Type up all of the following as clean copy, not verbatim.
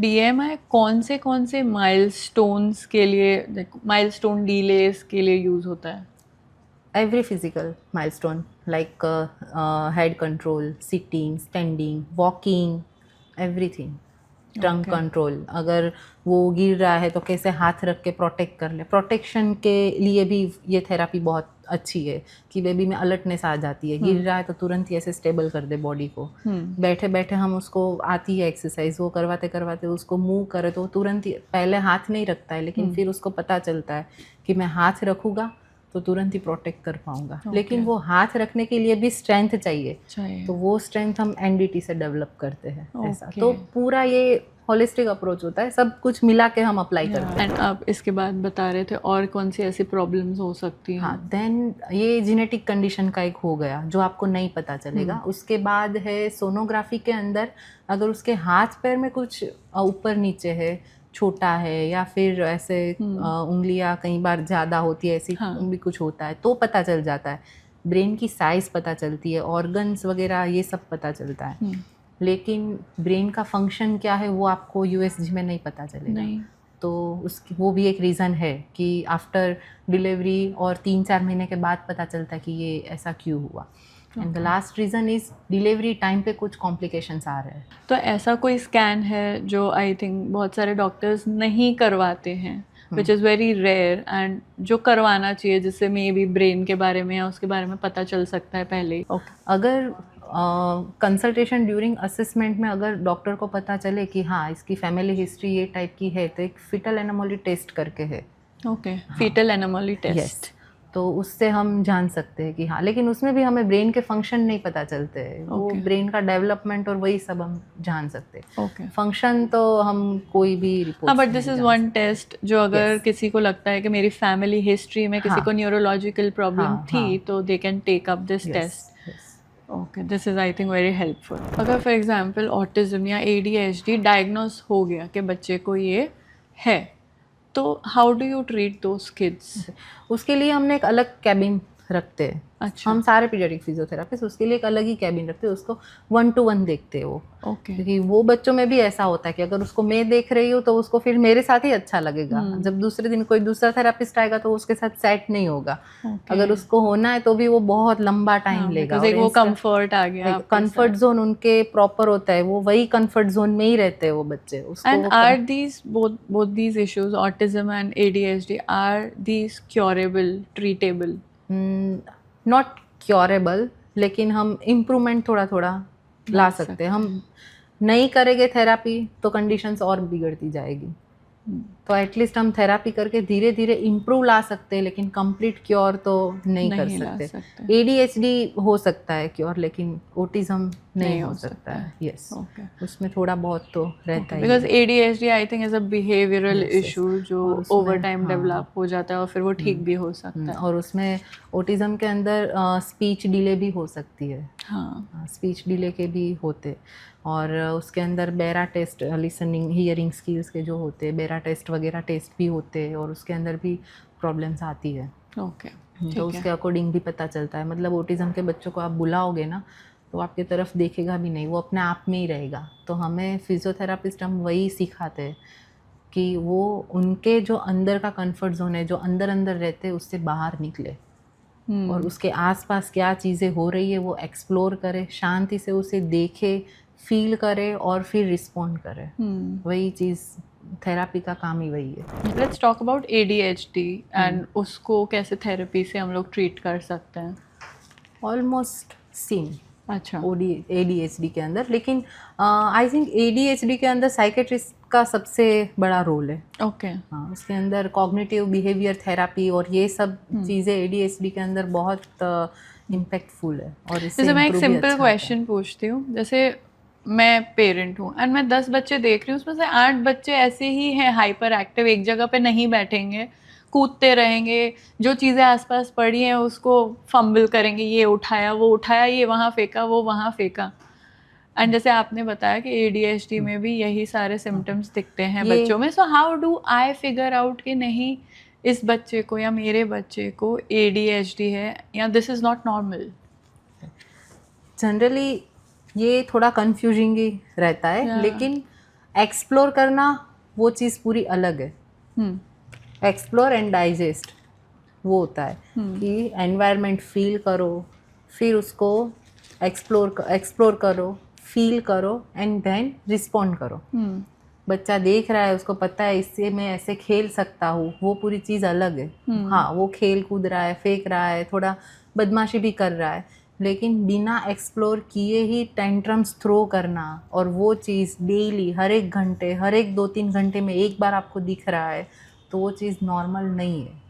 DMI कौन से milestones के लिए, माइलस्टोन डिलेस के लिए यूज होता है? Every physical milestone like head control, sitting, standing, walking, everything. टंग कंट्रोल, अगर वो गिर रहा है तो कैसे हाथ रख के प्रोटेक्ट कर ले, प्रोटेक्शन के लिए भी ये थेरापी बहुत अच्छी है कि बेबी में अलर्टनेस आ जाती है, गिर रहा है तो तुरंत ही ऐसे स्टेबल कर दे बॉडी को। बैठे बैठे हम उसको आती है एक्सरसाइज, वो करवाते करवाते उसको मूव करे तो तुरंत ही, पहले हाथ नहीं रखता है लेकिन फिर उसको पता चलता है कि मैं हाथ रखूँगा तो तुरंत ही प्रोटेक्ट कर पाऊंगा। लेकिन वो हाथ रखने के लिए भी स्ट्रेंथ चाहिए, तो वो स्ट्रेंथ हम एनडीटी से डेवलप करते हैं। ऐसा तो पूरा ये होलिस्टिक अप्रोच होता है, सब कुछ मिला के हम अप्लाई करते हैं। एंड आप इसके बाद बता रहे थे और कौन सी ऐसी प्रॉब्लम्स हो सकती हैं? हाँ, देन ये जेनेटिक कंडीशन का एक हो गया जो आपको नहीं पता चलेगा। उसके बाद है सोनोग्राफी के अंदर अगर उसके हाथ पैर में कुछ ऊपर नीचे है, छोटा है या फिर ऐसे उंगलियां कई बार ज़्यादा होती है, ऐसी भी कुछ होता है तो पता चल जाता है। ब्रेन की साइज पता चलती है, ऑर्गन्स वगैरह ये सब पता चलता है। लेकिन ब्रेन का फंक्शन क्या है वो आपको यूएसजी में नहीं पता चलेगा। नहीं। तो उसकी वो भी एक रीज़न है कि आफ्टर डिलीवरी और 3-4 महीने के बाद पता चलता है कि ये ऐसा क्यों हुआ। And the last reason is delivery time पे कुछ कॉम्प्लिकेशंस आ रहे हैं। तो ऐसा कोई स्कैन है जो आई थिंक बहुत सारे डॉक्टर्स नहीं करवाते हैं, which is very rare, and जो करवाना चाहिए जिससे मे बी ब्रेन के बारे में या उसके बारे में पता चल सकता है पहले ही? अगर कंसल्टेशन ड्यूरिंग असेसमेंट में अगर डॉक्टर को पता चले कि हाँ इसकी फैमिली हिस्ट्री ये टाइप की है तो एक फीटल एनोमली टेस्ट करके है। Okay, foetal anomaly test. तो उससे हम जान सकते हैं कि हाँ, लेकिन उसमें भी हमें ब्रेन के फंक्शन नहीं पता चलते हैं। वो ब्रेन का डेवलपमेंट और वही सब हम जान सकते हैं। फंक्शन तो हम कोई भी रिपोर्ट। हाँ, but this is one test जो अगर किसी को लगता है कि मेरी फैमिली हिस्ट्री में किसी को न्यूरोलॉजिकल प्रॉब्लम थी तो they can take up this test. Okay, this is I think very helpful. अगर फॉर एग्जांपल ऑटिज्म या ADHD डायग्नोस हो गया कि बच्चे को ये है, तो how do you treat those kids? उसके लिए हमने एक अलग कैबिन रखते हैं। अच्छा। हम सारे पीडियाट्रिक फिजियोथेरापिस्ट उसके लिए एक अलग ही कैबिन रखते हैं, उसको 1-to-1 देखते हैं वो। क्योंकि वो बच्चों में भी ऐसा होता है कि अगर उसको मैं देख रही हूँ तो उसको फिर मेरे साथ ही अच्छा लगेगा। जब दूसरे दिन कोई दूसरा थेरापिस्ट आएगा तो उसके साथ सेट नहीं होगा। अगर उसको होना है तो भी वो बहुत लंबा टाइम लेगा। वो कंफर्ट आ गया, कंफर्ट जोन उनके प्रॉपर होता है, वो वही कंफर्ट जोन में ही रहते हैं वो बच्चे। And are these both these issues, autism and ADHD, are these curable, treatable? Not curable, लेकिन हम इम्प्रूवमेंट थोड़ा थोड़ा ला सकते हैं। हम नहीं करेंगे थेरापी तो कंडीशंस और बिगड़ती जाएगी। तो एटलीस्ट हम थेरापी करके धीरे धीरे इम्प्रूव ला सकते हैं, लेकिन कंप्लीट क्योर तो नहीं कर सकते। ADHD हो सकता है क्योर, लेकिन ऑटिज्म नहीं हो सकता है। यस, उसमें थोड़ा बहुत तो रहता है। Because ADHD I think is a behavioural issue जो ओवर टाइम डेवलप हो जाता है और फिर वो ठीक भी हो सकता है। और उसमें ऑटिज्म के अंदर स्पीच डिले भी हो सकती है। हाँ, स्पीच डिले के भी होते, और उसके अंदर बेरा टेस्ट, लिसनिंग हियरिंग स्किल्स के जो होते हैं, बेरा टेस्ट वगैरह टेस्ट भी होते हैं, और उसके अंदर भी प्रॉब्लम्स आती है। ओके, तो उसके अकॉर्डिंग भी पता चलता है। मतलब ऑटिज्म के बच्चों को आप बुलाओगे ना तो आपकी तरफ देखेगा भी नहीं, वो अपने आप में ही रहेगा। तो हमें फिजियोथेरापिस्ट हम वही सिखाते हैं कि वो उनके जो अंदर का कंफर्ट जोन है, जो अंदर अंदर रहते हैं, उससे बाहर निकले और उसके आसपास क्या चीज़ें हो रही है वो एक्सप्लोर करे, शांति से उसे देखे, फील करे और फिर रिस्पॉन्ड करे। वही चीज़ थेरापी का काम ही वही है। Let's talk about ADHD and उसको कैसे थेरेपी से हम लोग ट्रीट कर सकते हैं? Almost same. अच्छा, ADHD के अंदर, लेकिन आई थिंक ADHD के अंदर साइकेट्रिस्ट का सबसे बड़ा रोल है। ओके। हाँ, उसके अंदर कॉग्निटिव बिहेवियर थेरापी और ये सब चीज़ें ADHD के अंदर बहुत इम्पैक्टफुल है। और जैसे मैं एक सिंपल क्वेश्चन पूछती हूँ, जैसे मैं पेरेंट हूँ एंड मैं 10 बच्चे देख रही हूँ, उसमें से 8 बच्चे ऐसे ही हैं हाइपर एक्टिव, एक जगह पे नहीं बैठेंगे, कूदते रहेंगे, जो चीज़ें आसपास पड़ी हैं उसको फंबल करेंगे, ये उठाया वो उठाया, ये वहाँ फेंका वो वहाँ फेंका। एंड जैसे आपने बताया कि ADHD में भी यही सारे सिम्टम्स दिखते हैं बच्चों में। So how do I figure out कि नहीं इस बच्चे को या मेरे बच्चे को ADHD है या this is not normal? Generally ये थोड़ा कंफ्यूजिंग ही रहता है, लेकिन एक्सप्लोर करना वो चीज़ पूरी अलग है। एक्सप्लोर एंड डाइजेस्ट वो होता है कि एनवायरनमेंट फील करो, फिर उसको एक्सप्लोर करो, फील करो एंड देन रिस्पॉन्ड करो। बच्चा देख रहा है, उसको पता है इससे मैं ऐसे खेल सकता हूँ, वो पूरी चीज़ अलग है। हाँ, वो खेल कूद रहा है, फेंक रहा है, थोड़ा बदमाशी भी कर रहा है, लेकिन बिना एक्सप्लोर किए ही टेंट्रम्स थ्रो करना और वो चीज़ डेली हर एक घंटे, हर एक 2-3 घंटे में एक बार आपको दिख रहा है, तो वो चीज़ नॉर्मल नहीं है।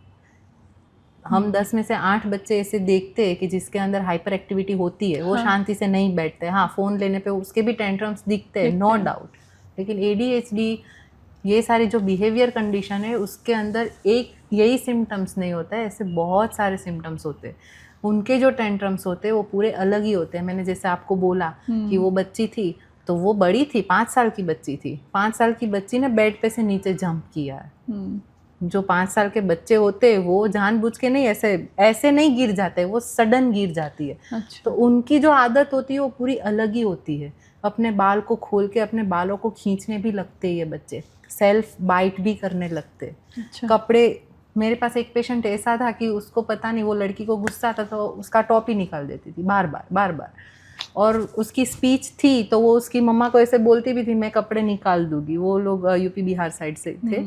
हम 10 में से 8 बच्चे ऐसे देखते हैं कि जिसके अंदर हाइपर एक्टिविटी होती है, वो शांति से नहीं बैठते। हाँ, फ़ोन लेने पे उसके भी टेंट्रम्स दिखते हैं, नो डाउट, लेकिन ADHD ये सारी जो बिहेवियर कंडीशन है उसके अंदर एक यही सिम्टम्स नहीं होता है, ऐसे बहुत सारे सिम्टम्स होते हैं। उनके जो टेंट्रम्स होते हैं वो पूरे अलग ही होते हैं। मैंने जैसे आपको बोला कि वो बच्ची थी, तो वो बड़ी थी, 5 साल की बच्ची थी। 5 साल की बच्ची ने बेड पे से नीचे जंप किया है। जो 5 साल के बच्चे होते हैं वो जानबूझ के नहीं, ऐसे नहीं गिर जाते, वो सडन गिर जाती है। अच्छा। तो उनकी जो आदत होती है वो पूरी अलग ही होती है। अपने बाल को खोल के अपने बालों को खींचने भी लगते हैं ये बच्चे, सेल्फ बाइट भी करने लगते। अच्छा। कपड़े, मेरे पास एक पेशेंट ऐसा था कि उसको पता नहीं, वो लड़की को गुस्सा आता तो उसका टॉप ही निकाल देती थी बार बार। और उसकी स्पीच थी तो वो उसकी मम्मा को ऐसे बोलती भी थी, मैं कपड़े निकाल दूंगी। वो लोग यूपी बिहार साइड से थे,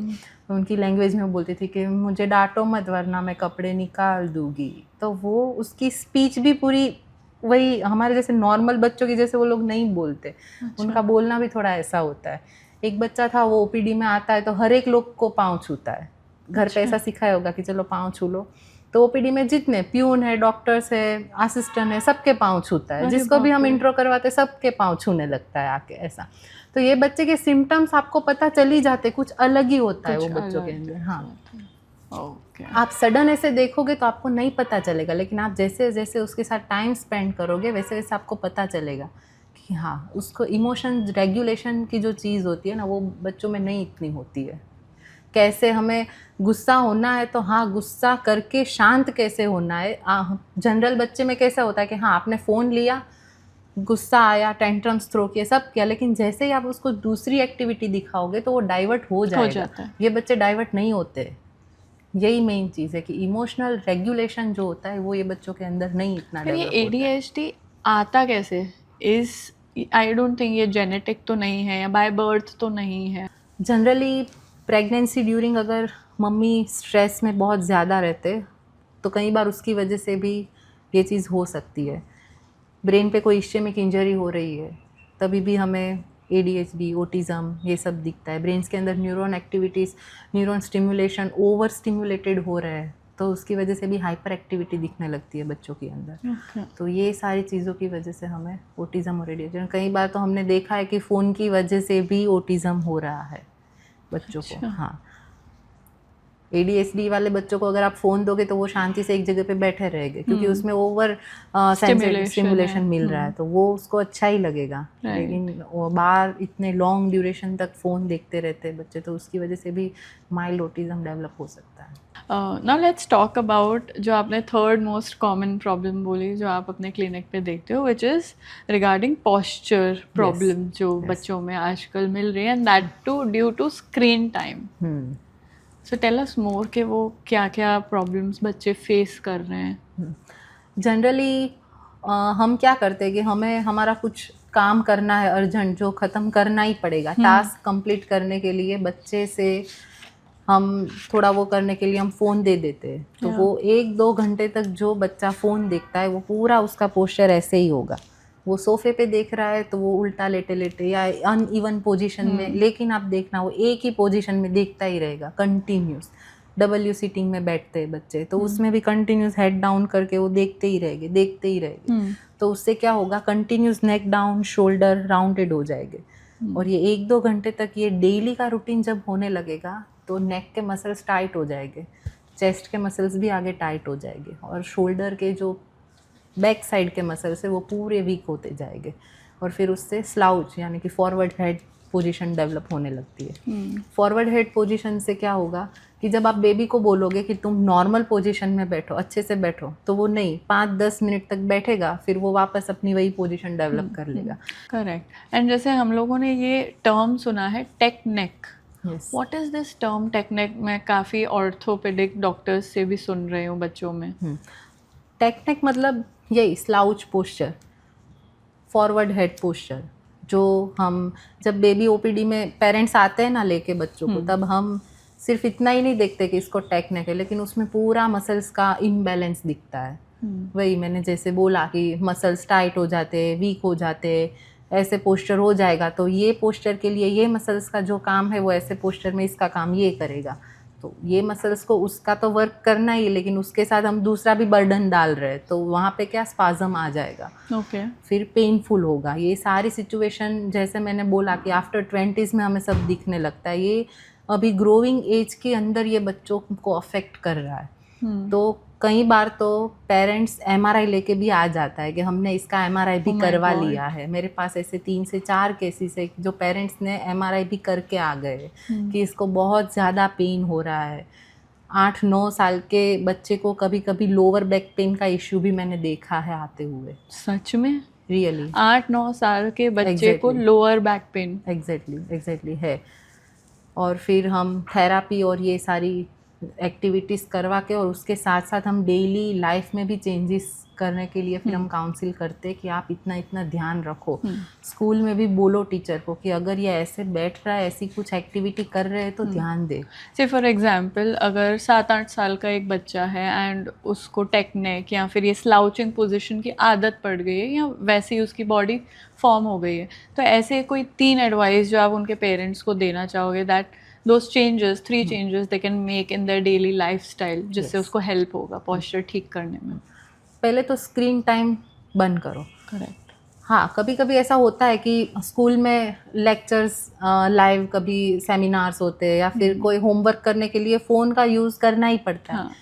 तो उनकी लैंग्वेज में वो बोलती थी कि मुझे डांटो मत वरना मैं कपड़े निकाल दूंगी। तो वो उसकी स्पीच भी पूरी वही हमारे जैसे नॉर्मल बच्चों की जैसे वो लोग नहीं बोलते। अच्छा। उनका बोलना भी थोड़ा ऐसा होता है। एक बच्चा था, वो OPD में आता है तो हर एक लोग को पाँव छूता है। घर पे ऐसा सिखाया होगा कि चलो पाँव छू लो, तो OPD में जितने प्यून है, डॉक्टर्स है, असिस्टेंट है, सबके पाँव छूता है। जिसको भी हम इंट्रो करवाते सबके पाँव छूने लगता है आके ऐसा। तो ये बच्चे के सिम्टम्स आपको पता चल ही जाते, कुछ अलग ही होता है वो बच्चों के अंदर। हाँ, ओके। आप सडन ऐसे देखोगे तो आपको नहीं पता चलेगा, लेकिन आप जैसे जैसे उसके साथ टाइम स्पेंड करोगे वैसे वैसे आपको पता चलेगा कि हाँ, उसको इमोशन रेगुलेशन की जो चीज़ होती है ना, वो बच्चों में नहीं इतनी होती है। कैसे हमें गुस्सा होना है तो हाँ, गुस्सा करके शांत कैसे होना है। जनरल बच्चे में कैसा होता है कि हाँ, आपने फ़ोन लिया, गुस्सा आया, टेंट्रम्स थ्रो किए, सब किया, लेकिन जैसे ही आप उसको दूसरी एक्टिविटी दिखाओगे तो वो डाइवर्ट हो जाएगा। ये बच्चे डाइवर्ट नहीं होते। यही मेन चीज़ है कि इमोशनल रेगुलेशन जो होता है वो ये बच्चों के अंदर नहीं इतना डेवलप होता है। ADHD आता कैसे? आई डोंट थिंक ये जेनेटिक तो नहीं है या बाय बर्थ तो नहीं है। जनरली प्रेगनेंसी ड्यूरिंग अगर मम्मी स्ट्रेस में बहुत ज़्यादा रहते तो कई बार उसकी वजह से भी ये चीज़ हो सकती है। ब्रेन पे कोई इश्चेमिक इंजरी हो रही है तभी भी हमें ADHD, ऑटिज़म ये सब दिखता है। ब्रेन के अंदर neuron activities, neuron stimulation over stimulated हो रहा है तो उसकी वजह से भी हाइपर एक्टिविटी दिखने लगती है बच्चों के अंदर। तो ये सारी चीज़ों की वजह से हमें ऑटिज़म और ADHD, कई बार तो हमने देखा है कि फ़ोन की वजह से भी ऑटिज़म हो रहा है बच्चों को। हाँ, ADHD वाले बच्चों को अगर आप फ़ोन दोगे तो वो शांति से एक जगह पे बैठे रहेंगे क्योंकि उसमें ओवर स्टिमुलेशन मिल रहा है, तो वो उसको अच्छा ही लगेगा। लेकिन वो बाहर इतने लॉन्ग ड्यूरेशन तक फ़ोन देखते रहते हैं बच्चे, तो उसकी वजह से भी माइल्ड ऑटिज़म डेवलप हो सकता है। नाउ लेट्स टॉक अबाउट जो आपने थर्ड मोस्ट कॉमन प्रॉब्लम बोली जो आप अपने क्लिनिक पे देखते हो, which is regarding posture problem जो बच्चों में आजकल मिल रही है, and that too due to screen time. So tell us more कि वो क्या क्या प्रॉब्लम्स बच्चे फेस कर रहे हैं। जनरली हम क्या करते हैं कि हमें हमारा कुछ काम करना है अर्जेंट, जो ख़त्म करना ही पड़ेगा। टास्क कंप्लीट करने के लिए बच्चे से हम थोड़ा वो करने के लिए हम फ़ोन दे देते हैं, तो वो 1-2 घंटे तक जो बच्चा फ़ोन देखता है वो पूरा उसका पोस्चर ऐसे ही होगा। वो सोफे पे देख रहा है तो वो उल्टा लेटे लेटे या अनइवन पोजीशन में, लेकिन आप देखना वो एक ही पोजीशन में देखता ही रहेगा कंटिन्यूस। W सीटिंग में बैठते हैं बच्चे तो उसमें भी कंटिन्यूस हेड डाउन करके वो देखते ही रहेंगे। तो उससे क्या होगा, कंटिन्यूस नेक डाउन, शोल्डर राउंडेड हो जाएंगे। और ये 1-2 घंटे तक ये डेली का रूटीन जब होने लगेगा तो नेक के मसल्स टाइट हो जाएंगे, चेस्ट के मसल्स भी आगे टाइट हो जाएंगे, और शोल्डर के जो बैक साइड के मसल्स है वो पूरे वीक होते जाएंगे, और फिर उससे स्लाउच यानी कि फॉरवर्ड हेड पोजीशन डेवलप होने लगती है। हम्म, फॉरवर्ड हेड पोजीशन से क्या होगा कि जब आप बेबी को बोलोगे कि तुम नॉर्मल पोजीशन में बैठो, अच्छे से बैठो, तो वो नहीं 5-10 मिनट तक बैठेगा, फिर वो वापस अपनी वही पोजीशन डेवलप कर लेगा। करेक्ट। एंड जैसे हम लोगों ने ये टर्म सुना है tech neck, yes, what is this term tech neck? मैं काफ़ी ऑर्थोपेडिक डॉक्टर्स से भी सुन रही हूँ बच्चों में। टेक्निक मतलब यही slouch posture, forward head posture, जो हम जब बेबी ओपीडी में पेरेंट्स आते हैं ना लेके बच्चों को, तब हम सिर्फ इतना ही नहीं देखते कि इसको टेक्निक है, लेकिन उसमें पूरा मसल्स का इम्बैलेंस दिखता है। वही मैंने जैसे बोला कि मसल्स टाइट हो जाते, वीक हो जाते, ऐसे पोस्चर हो जाएगा, तो ये पोस्चर के लिए ये मसल्स का जो काम है वो ऐसे पोस्चर में इसका काम ये करेगा। तो ये मसल्स को उसका तो वर्क करना ही है, लेकिन उसके साथ हम दूसरा भी बर्डन डाल रहे हैं, तो वहाँ पे क्या स्पाज्म आ जाएगा, ओके। फिर पेनफुल होगा। ये सारी सिचुएशन जैसे मैंने बोला कि आफ्टर 20s में हमें सब दिखने लगता है। ये अभी ग्रोइंग एज के अंदर ये बच्चों को अफेक्ट कर रहा है। तो कई बार तो पेरेंट्स एमआरआई लेके भी आ जाता है कि हमने इसका एमआरआई भी Oh my करवा God. लिया है। मेरे पास ऐसे 3 से 4 केसेस है जो पेरेंट्स ने एमआरआई भी करके आ गए कि इसको बहुत ज़्यादा पेन हो रहा है। 8-9 साल के बच्चे को कभी कभी लोअर बैक पेन का इश्यू भी मैंने देखा है आते हुए, सच में? रियली। 8-9 साल के बच्चे को Exactly. Lower back pain? Exactly है। और फिर हम थेरापी और ये सारी एक्टिविटीज़ करवा के, और उसके साथ साथ हम डेली लाइफ में भी चेंजेस करने के लिए फिर हम काउंसिल करते हैं कि आप इतना इतना ध्यान रखो। स्कूल में भी बोलो टीचर को कि अगर ये ऐसे बैठ रहा है, ऐसी कुछ एक्टिविटी कर रहे हैं तो ध्यान दे। से फॉर एग्जांपल अगर 7-8 साल का एक बच्चा है एंड उसको टेक्निक या फिर ये स्लाउचिंग पोजीशन की आदत पड़ गई है या वैसे ही उसकी बॉडी फॉर्म हो गई है, तो ऐसे कोई 3 एडवाइस जो आप उनके पेरेंट्स को देना चाहोगे that those changes 3 changes they can make in their daily lifestyle, जिससे उसको हेल्प होगा पोस्चर ठीक करने में? पहले तो स्क्रीन टाइम बंद करो। करेक्ट। हाँ, कभी कभी ऐसा होता है कि स्कूल में लेक्चर्स लाइव, कभी सेमिनार्स होते हैं, या फिर कोई होमवर्क करने के लिए फ़ोन का यूज़ करना ही पड़ता है। हाँ।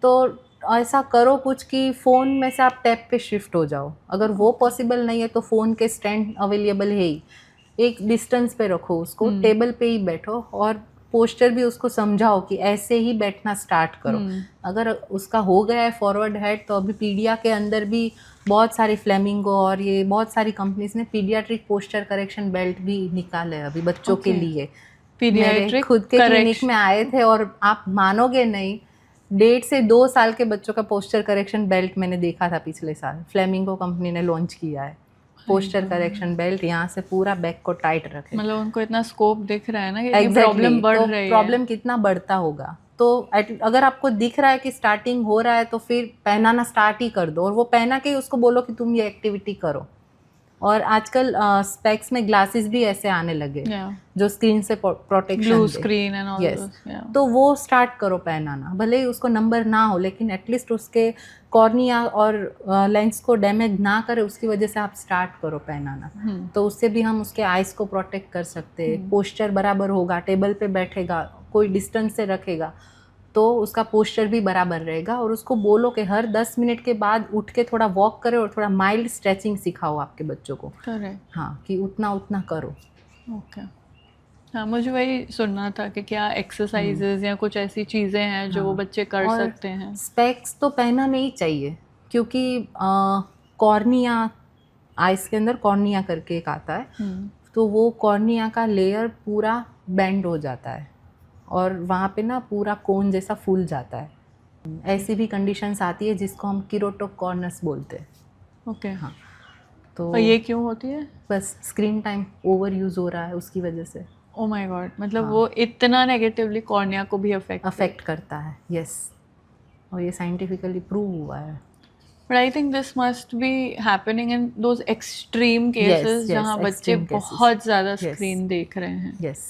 तो ऐसा करो कुछ कि फ़ोन में से आप टैब पे शिफ्ट हो जाओ। अगर वो पॉसिबल नहीं है तो फ़ोन के स्टैंड अवेलेबल है ही, एक डिस्टेंस पे रखो उसको, टेबल पे ही बैठो, और पोस्चर भी उसको समझाओ कि ऐसे ही बैठना स्टार्ट करो। अगर उसका हो गया है फॉरवर्ड हेड, तो अभी पीडिया के अंदर भी बहुत सारी फ्लेमिंगो और ये बहुत सारी कंपनीज ने पीडियाट्रिक पोस्चर करेक्शन बेल्ट भी निकाले हैं अभी बच्चों के लिए। मेरे पीडियाट्रिक खुद के क्लिनिक में आए थे, और आप मानोगे नहीं, 1.5 से 2 साल के बच्चों का पोस्चर करेक्शन बेल्ट मैंने देखा था पिछले साल। फ्लेमिंगो कंपनी ने लॉन्च किया है पोस्चर करेक्शन बेल्ट, यहाँ से पूरा बैक को टाइट रखे। मतलब उनको इतना स्कोप दिख रहा है ना कि प्रॉब्लम बढ़ तो रही है। प्रॉब्लम कितना बढ़ता होगा। तो अगर आपको दिख रहा है कि स्टार्टिंग हो रहा है, तो फिर पहनाना स्टार्ट ही कर दो, और वो पहना के उसको बोलो कि तुम ये एक्टिविटी करो। और आजकल स्पेक्स में ग्लासेस भी ऐसे आने लगे जो स्क्रीन से protection blue screen and all yes, those. तो वो स्टार्ट करो पहनाना। भले ही उसको नंबर ना हो, लेकिन एटलीस्ट उसके कॉर्निया और लेंस को डैमेज ना करे, उसकी वजह से आप स्टार्ट करो पहनाना। तो उससे भी हम उसके आइज़ को प्रोटेक्ट कर सकते हैं। पोस्चर बराबर होगा, टेबल पे बैठेगा, कोई डिस्टेंस से रखेगा, तो उसका पोस्चर भी बराबर रहेगा। और उसको बोलो कि हर 10 मिनट के बाद उठ के थोड़ा वॉक करे और थोड़ा माइल्ड स्ट्रेचिंग सिखाओ आपके बच्चों को। करेक्ट। हाँ, कि उतना उतना करो। ओके। हाँ, मुझे वही सुनना था कि क्या एक्सरसाइजेज या कुछ ऐसी चीज़ें हैं जो वो बच्चे कर और सकते हैं। स्पेक्स तो पहनना नहीं चाहिए, क्योंकि कॉर्निया, आइस के अंदर कॉर्निया करके एक आता है, तो वो कॉर्निया का लेयर पूरा बेंड हो जाता है, और वहाँ पे ना पूरा कोन जैसा फूल जाता है। ऐसी भी कंडीशंस आती है जिसको हम किरोटोकॉर्नस बोलते हैं। ओके। हाँ, तो और ये क्यों होती है? बस स्क्रीन टाइम ओवर यूज़ हो रहा है उसकी वजह से। ओ माय गॉड, मतलब वो इतना नेगेटिवली कॉर्निया को भी अफेक्ट करता है। यस, और ये साइंटिफिकली प्रूव हुआ है। But I think this must be happening in those extreme cases जहाँ बच्चे बहुत ज़्यादा स्क्रीन देख रहे हैं। Yes,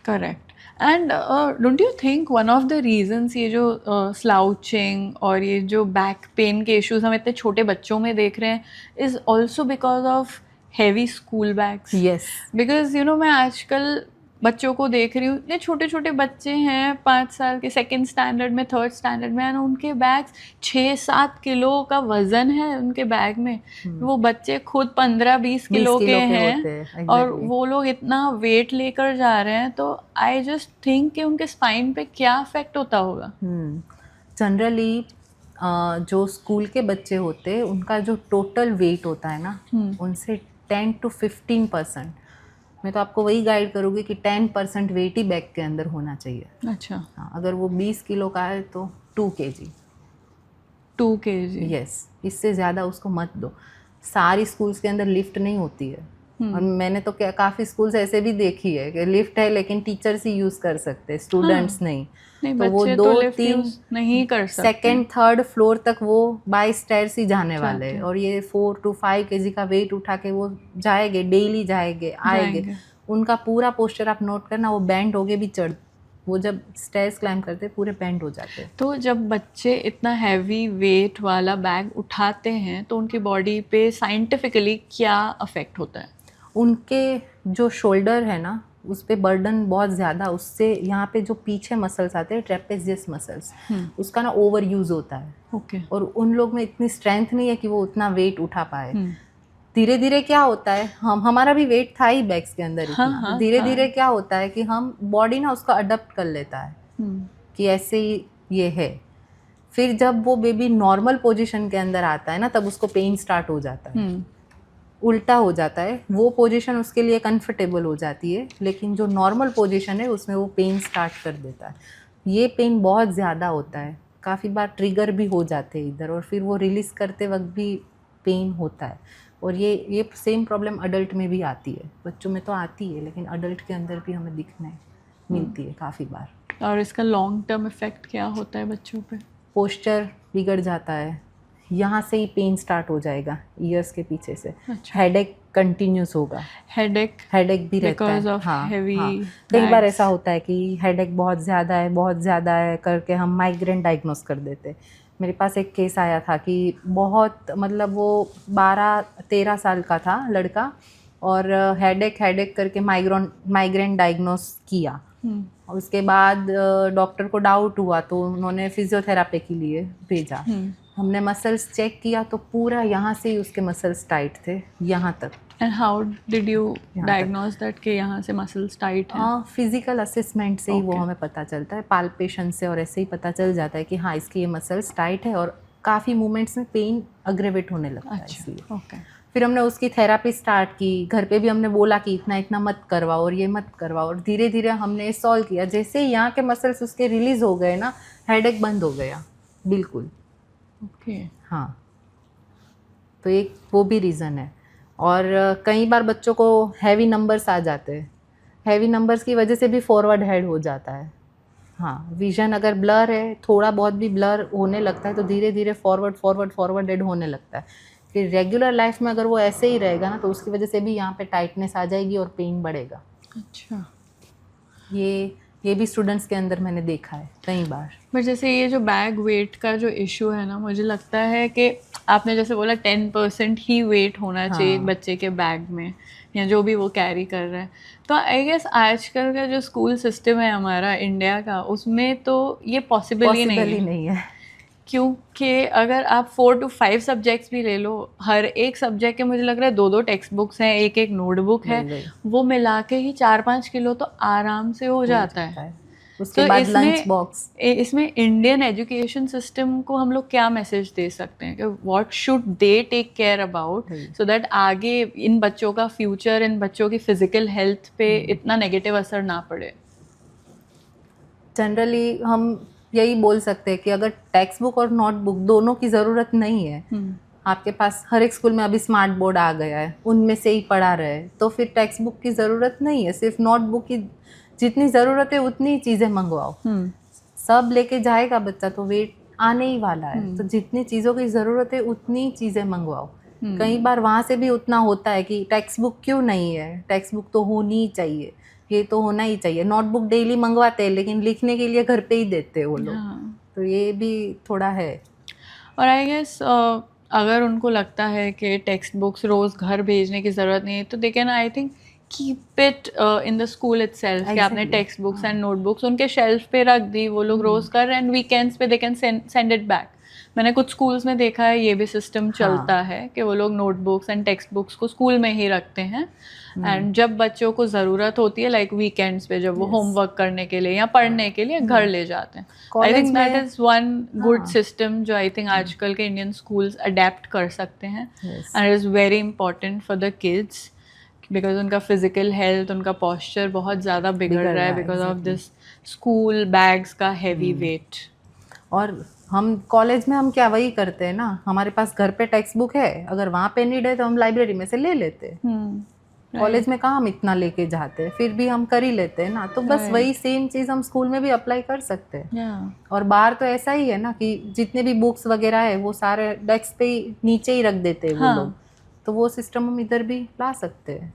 correct. And don't you think one of the reasons ये जो स्लाउचिंग और ये जो बैक पेन के इश्यूज हम इतने छोटे बच्चों में देख रहे हैं is also because of heavy school bags? Yes, because you know मैं आजकल बच्चों को देख रही हूँ, इतने छोटे छोटे बच्चे हैं, 5 साल के, सेकंड स्टैंडर्ड में, थर्ड स्टैंडर्ड में, और उनके बैग्स 6-7 किलो का वजन है उनके बैग में। वो बच्चे खुद 15-20 20 किलो के किलो के हैं, होते हैं और एग्जैक्टली। वो लोग इतना वेट लेकर जा रहे हैं। तो आई जस्ट थिंक कि उनके स्पाइन पे क्या अफेक्ट होता होगा। जनरली जो स्कूल के बच्चे होते हैं उनका जो टोटल वेट होता है ना, उनसे 10 to 15%, मैं तो आपको वही गाइड करूँगी कि 10% वेट ही बैग के अंदर होना चाहिए। अच्छा, हाँ, अगर वो 20 किलो का है तो 2 kg। 2 kg। यस, इससे ज़्यादा उसको मत दो। सारी स्कूल्स के अंदर लिफ्ट नहीं होती है, और मैंने तो क्या काफ़ी स्कूल्स ऐसे भी देखी है कि लिफ्ट है लेकिन टीचर्स ही यूज़ कर सकते हैं, स्टूडेंट्स नहीं। नहीं, तो वो बच्चे तो 2 लिफ्ट 3 यूज नहीं कर सकते। सेकेंड थर्ड फ्लोर तक वो बाय स्टेयर्स ही जाने वाले जाते हैं, हैं। और ये 4 to 5 kg का वेट उठा के वो जाएंगे, डेली जाएंगे आएंगे। जाएंगे। उनका पूरा पोस्चर आप नोट करना, वो बैंड होके भी वो जब स्टेयर्स क्लाइंब करते हैं पूरे बैंड हो जाते हैं। तो जब बच्चे इतना हैवी वेट वाला बैग उठाते हैं तो उनकी बॉडी पे साइंटिफिकली क्या अफेक्ट होता है? उनके जो शोल्डर है ना उस पे बर्डन बहुत ज़्यादा, उससे यहाँ पे जो पीछे मसल्स आते हैं ट्रेपेजियस मसल्स, उसका ना ओवर यूज़ होता है। ओके। और उन लोग में इतनी स्ट्रेंथ नहीं है कि वो उतना वेट उठा पाए। धीरे धीरे क्या होता है, हमारा भी वेट था ही बैग्स के अंदर इतना, हाँ, धीरे हाँ। धीरे क्या होता है कि हम बॉडी ना उसको अडप्ट कर लेता है कि ऐसे ही ये है। फिर जब वो बेबी नॉर्मल पोजीशन के अंदर आता है ना, तब उसको पेन स्टार्ट हो जाता है, उल्टा हो जाता है। वो पोजीशन उसके लिए कंफर्टेबल हो जाती है, लेकिन जो नॉर्मल पोजीशन है उसमें वो पेन स्टार्ट कर देता है। ये पेन बहुत ज़्यादा होता है, काफ़ी बार ट्रिगर भी हो जाते हैं इधर, और फिर वो रिलीज़ करते वक्त भी पेन होता है। और ये सेम प्रॉब्लम अडल्ट में भी आती है, बच्चों में तो आती है लेकिन अडल्ट के अंदर भी हमें दिखने मिलती है काफ़ी बार। और इसका लॉन्ग टर्म इफेक्ट क्या होता है बच्चों पे? पोस्चर बिगड़ जाता है, यहाँ से ही पेन स्टार्ट हो जाएगा ईयर्स के पीछे से। अच्छा। हेडेक कंटिन्यूस होगा, हेडेक भी रहता बिकॉज है। ऑफ हाँ हेवी हाँ, कई बार ऐसा होता है कि हेडेक बहुत ज़्यादा है करके हम माइग्रेन डायग्नोस कर देते। मेरे पास एक केस आया था कि बहुत, मतलब वो 12-13 साल का था लड़का, और हेडेक करके माइग्रेन डायग्नोस किया। उसके बाद डॉक्टर को डाउट हुआ तो उन्होंने फिजियोथेरापी के लिए भेजा। हमने मसल्स चेक किया तो पूरा यहाँ से ही उसके मसल्स टाइट थे, यहाँ तक। एंड हाउ डिड यू यहाँ तक। डायग्नोज दैट कि यहाँ से मसल्स टाइट हैं? फिजिकल असेसमेंट से ही वो Okay. हमें पता चलता है, पाल्पेशन से, और ऐसे ही पता चल जाता है कि हाँ इसकी ये मसल्स टाइट है, और काफ़ी मूवमेंट्स में पेन अग्रेवेट होने लगता है अच्छा, इसलिए। ओके। फिर हमने उसकी थेरापी स्टार्ट की, घर पे भी हमने बोला कि इतना इतना मत करवाओ और ये मत करवाओ, और धीरे धीरे हमने सॉल्व किया। जैसे ही यहाँ के मसल्स उसके रिलीज हो गए ना, हेडेक बंद हो गया बिल्कुल। ओके। हाँ, तो एक वो भी रीज़न है। और कई बार बच्चों को हैवी नंबर्स आ जाते हैं, हैवी नंबर्स की वजह से भी फॉरवर्ड हेड हो जाता है। हाँ, विजन अगर ब्लर है, थोड़ा बहुत भी ब्लर होने लगता है, तो धीरे धीरे फॉरवर्ड हेड होने लगता है। फिर रेगुलर लाइफ में अगर वो ऐसे ही रहेगा ना, तो उसकी वजह से भी यहाँ पे टाइटनेस आ जाएगी और पेन बढ़ेगा। अच्छा। ये भी स्टूडेंट्स के अंदर मैंने देखा है कई बार। बट जैसे ये जो बैग वेट का जो इशू है ना, मुझे लगता है कि आपने जैसे बोला 10% ही वेट होना चाहिए एक बच्चे के बैग में, या जो भी वो कैरी कर रहा है। तो आई गेस आजकल का जो स्कूल सिस्टम है हमारा इंडिया का, उसमें तो ये पॉसिबल ही नहीं है। क्योंकि अगर आप 4 to 5 सब्जेक्ट्स भी ले लो, हर एक सब्जेक्ट के मुझे लग रहा है 2-2 टेक्स्ट बुक्स हैं, एक एक नोटबुक है, वो मिला के ही 4-5 किलो तो आराम से हो जाता है। उसके तो बाद लंच बॉक्स। इसमें इंडियन एजुकेशन सिस्टम को हम लोग क्या मैसेज दे सकते हैं कि what should they take care about, so that आगे इन बच्चों का फ्यूचर, इन बच्चों की फिजिकल हेल्थ पे इतना नेगेटिव असर ना पड़े? जनरली हम यही बोल सकते हैं कि अगर टेक्स्ट बुक और नोटबुक दोनों की ज़रूरत नहीं है, आपके पास हर एक स्कूल में अभी स्मार्ट बोर्ड आ गया है, उनमें से ही पढ़ा रहे, तो फिर टेक्स्ट बुक की ज़रूरत नहीं है। सिर्फ नोटबुक की जितनी ज़रूरत है उतनी चीज़ें मंगवाओ। सब लेके जाएगा बच्चा तो वेट आने ही वाला है, तो जितनी चीज़ों की ज़रूरत है उतनी चीज़ें मंगवाओ। कई बार वहाँ से भी उतना होता है कि टेक्स्ट बुक क्यों नहीं है, टेक्स्ट बुक तो होनी ही चाहिए, ये तो होना ही चाहिए। नोटबुक डेली मंगवाते हैं लेकिन लिखने के लिए घर पे ही देते हैं वो लोग। तो ये भी थोड़ा है। और आई गेस अगर उनको लगता है कि टेक्स्ट बुक्स रोज़ घर भेजने की ज़रूरत नहीं है, तो they can I think keep it in the school itself कि आपने Exactly. Text books and notebooks उनके शेल्फ पे रख दी, वो लोग रोज कर रहे हैं, एंड वीकेंड्स पे they can send it back. मैंने कुछ स्कूल्स में देखा है ये भी सिस्टम चलता है कि वो लोग नोटबुक्स एंड टेक्स्ट बुक्स को स्कूल में ही रखते हैं, एंड जब बच्चों को ज़रूरत होती है लाइक वीकेंड्स पे जब वो होमवर्क करने के लिए या पढ़ने के लिए घर ले जाते हैं. I think that is one good system जो आई थिंक आजकल के इंडियन स्कूल्स अडेप्ट कर सकते हैं, Yes. And it is very important for the kids because उनका फिजिकल हेल्थ, उनका पॉस्चर बहुत ज़्यादा बिगड़ रहा है because of this school bags का हैवी वेट. और हम कॉलेज में हम क्या वही करते हैं ना, हमारे पास घर पे टेक्स्ट बुक है, अगर वहाँ पे नीड है तो हम लाइब्रेरी में से ले लेते हैं. कॉलेज में कहाँ हम इतना लेके जाते हैं, फिर भी हम कर ही लेते हैं ना. तो बस वही सेम चीज़ हम स्कूल में भी अप्लाई कर सकते हैं. और बाहर तो ऐसा ही है ना कि जितने भी बुक्स वगैरह है वो सारे डेस्क पे ही नीचे ही रख देते हैं वो लोग. तो वो सिस्टम हम इधर भी ला सकते हैं.